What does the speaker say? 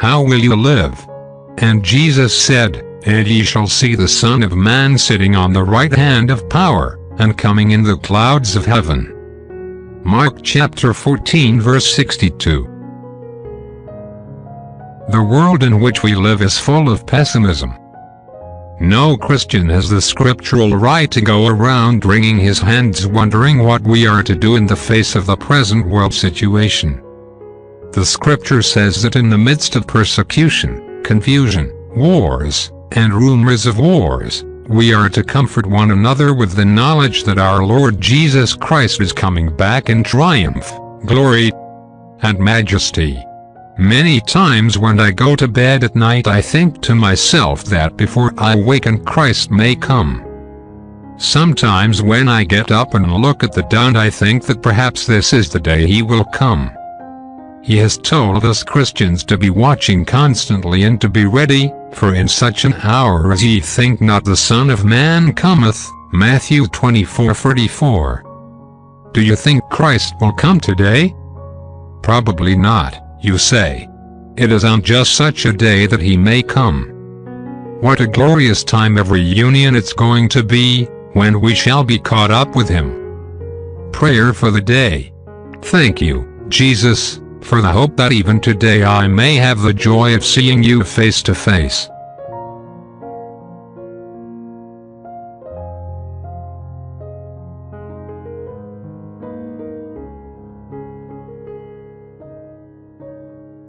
how will you live? And Jesus said, And ye shall see the Son of Man sitting on the right hand of power, and coming in the clouds of heaven. Mark chapter 14 verse 62. The world in which we live is full of pessimism. No Christian has the scriptural right to go around wringing his hands wondering what we are to do in the face of the present world situation. The scripture says that in the midst of persecution, confusion, wars, and rumors of wars, we are to comfort one another with the knowledge that our Lord Jesus Christ is coming back in triumph, glory, and majesty. Many times when I go to bed at night I think to myself that before I awaken Christ may come. Sometimes when I get up and look at the dawn I think that perhaps this is the day he will come. He has told us Christians to be watching constantly and to be ready, for in such an hour as ye think not the Son of Man cometh, Matthew 24:34. Do you think Christ will come today? Probably not, you say. It is on just such a day that he may come. What a glorious time of reunion it's going to be, when we shall be caught up with him. Prayer for the day. Thank you, Jesus, for the hope that even today I may have the joy of seeing you face to face.